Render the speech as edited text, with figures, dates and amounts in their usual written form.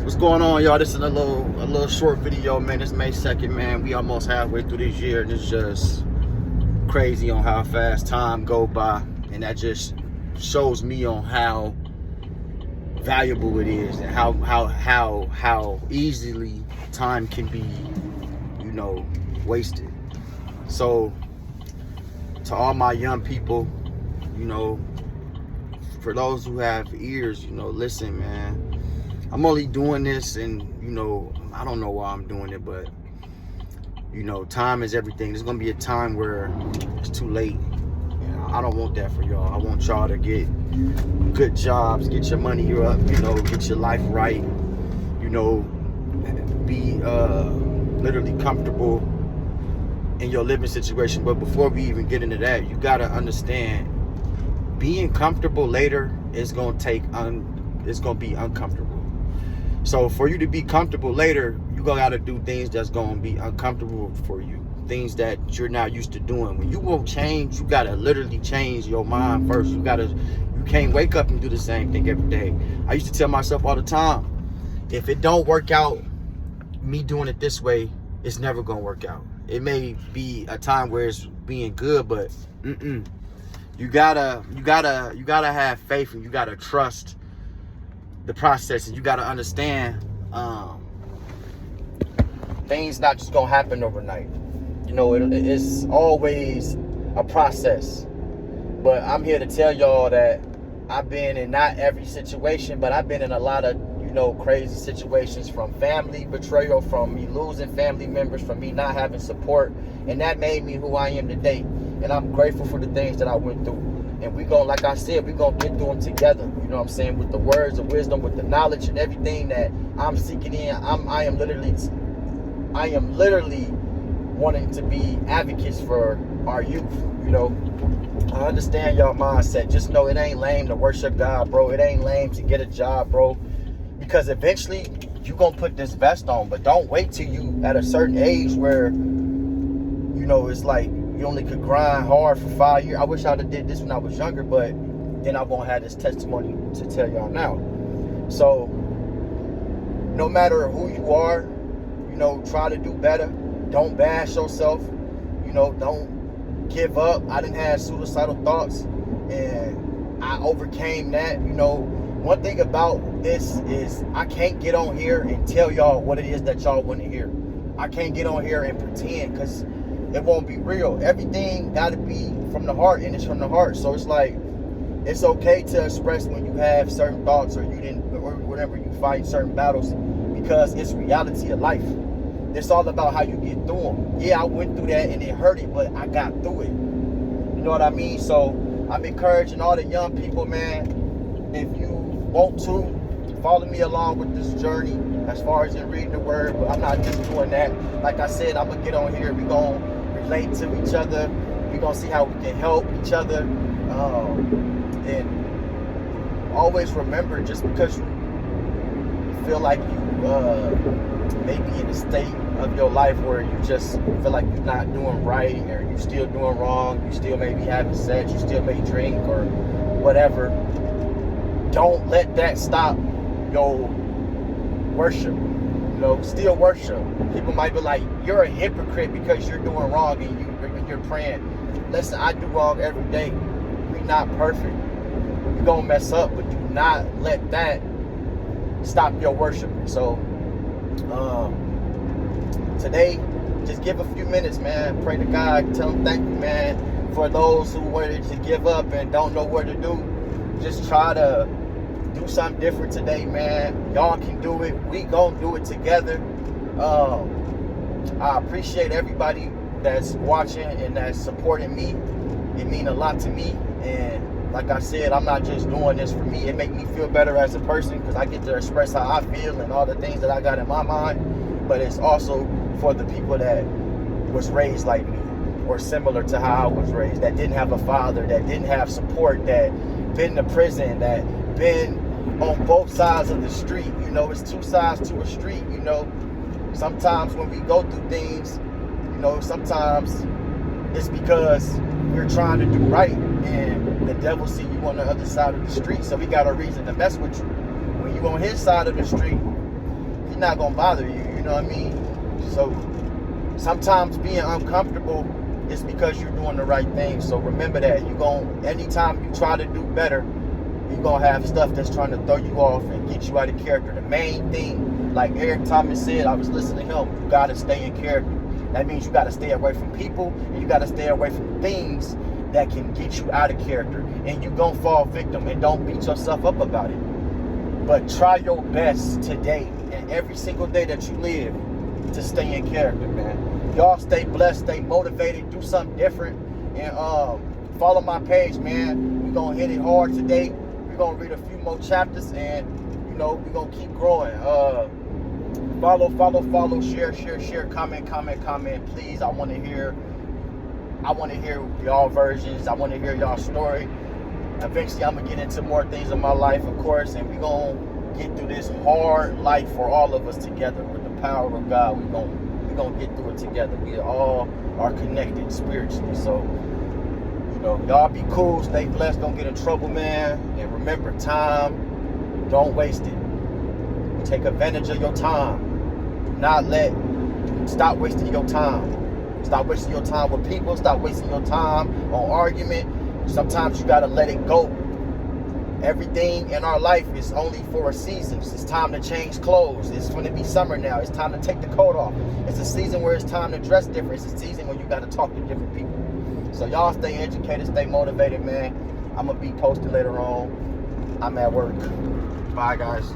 What's going on, y'all? This is a little short video, man. It's May 2nd, man. We almost halfway through this year, and it's just crazy on how fast time go by, and that just shows me on how valuable it is and how easily time can be, wasted. So to all my young people, for those who have ears, listen, man. I'm only doing this, and I don't know why I'm doing it, but time is everything. There's gonna be a time where it's too late. I don't want that for y'all. I want y'all to get good jobs, get your money up, get your life right, be literally comfortable in your living situation. But before we even get into that, you gotta understand, being comfortable later is gonna it's gonna be uncomfortable. So for you to be comfortable later, you gotta do things that's gonna be uncomfortable for you. Things that you're not used to doing. When you won't change, you gotta literally change your mind first. You can't wake up and do the same thing every day. I used to tell myself all the time, if it don't work out, me doing it this way, it's never gonna work out. It may be a time where it's being good, but you gotta have faith, and you gotta trust the process, and you got to understand things not just gonna happen overnight. It's always a process. But I'm here to tell y'all that I've been in not every situation, but I've been in a lot of crazy situations, from family betrayal, from me losing family members, from me not having support, and that made me who I am today. And I'm grateful for the things that I went through. And we gonna, like I said, we gonna get through them together. You know what I'm saying? With the words of wisdom, with the knowledge and everything that I'm seeking in. I am literally wanting to be advocates for our youth. I understand y'all mindset. Just know it ain't lame to worship God, bro. It ain't lame to get a job, bro. Because eventually you gonna put this vest on. But don't wait till you at a certain age where it's like you only could grind hard for 5 years. I wish I'd have did this when I was younger, but then I won't have this testimony to tell y'all now. So no matter who you are, try to do better. Don't bash yourself. Don't give up. I didn't have suicidal thoughts, and I overcame that. One thing about this is I can't get on here and tell y'all what it is that y'all want to hear. I can't get on here and pretend, because it won't be real. Everything got to be from the heart, and it's from the heart. So it's like, it's okay to express when you have certain thoughts, or whenever you fight certain battles, because it's reality of life. It's all about how you get through them. Yeah, I went through that and it hurted, but I got through it. You know what I mean? So I'm encouraging all the young people, man, if you want to, follow me along with this journey as far as in reading the word. But I'm not just doing that. Like I said, I'm going to get on here. We're going to relate to each other. We're going to see how we can help each other. And always remember, just because you feel like you may be in a state of your life where you just feel like you're not doing right, or you're still doing wrong, you still may be having sex, you still may drink or whatever, don't let that stop your worship. Still worship. People might be like, you're a hypocrite because you're doing wrong and you're praying. Listen, I do wrong every day. We're not perfect. You're gonna mess up, but do not let that stop your worship. So today, just give a few minutes, man. Pray to God. Tell him thank you, man. For those who wanted to give up and don't know what to do, just try to do something different today, man. Y'all can do it. We gonna do it together. I appreciate everybody that's watching and that's supporting me. It means a lot to me. And like I said, I'm not just doing this for me. It makes me feel better as a person, because I get to express how I feel and all the things that I got in my mind. But it's also for the people that was raised like me, or similar to how I was raised, that didn't have a father, that didn't have support, that been to prison, that been on both sides of the street. It's two sides to a street. Sometimes when we go through things, sometimes it's because we're trying to do right, and the devil see you on the other side of the street, so he got a reason to mess with you. When you on his side of the street, He's not gonna bother you. You know what I mean? So sometimes being uncomfortable is because you're doing the right thing. So remember that. Anytime you try to do better, you're gonna have stuff that's trying to throw you off and get you out of character. The main thing, like Eric Thomas said, I was listening to him, you gotta stay in character. That means you gotta stay away from people, and you gotta stay away from things that can get you out of character. And you're gonna fall victim, and don't beat yourself up about it. But try your best today and every single day that you live to stay in character, man. Y'all stay blessed, stay motivated, do something different, and follow my page, man. We're gonna hit it hard today. We're gonna read a few more chapters, and you know, we're gonna keep growing. Follow, share, comment, please. I want to hear y'all versions. I want to hear y'all story. Eventually I'm gonna get into more things in my life, of course, and we're gonna get through this hard life for all of us together. With the power of God, we're gonna get through it together. We all are connected spiritually. So, you know, y'all be cool, stay blessed, don't get in trouble, man. And remember, time, don't waste it. Take advantage of your time. Stop wasting your time. Stop wasting your time with people. Stop wasting your time on argument. Sometimes you gotta let it go. Everything in our life is only for a season. It's time to change clothes. It's going to be summer now. It's time to take the coat off. It's a season where it's time to dress different. It's a season where you got to talk to different people. So y'all stay educated, stay motivated, man. I'm going to be posted later on. I'm at work. Bye, guys.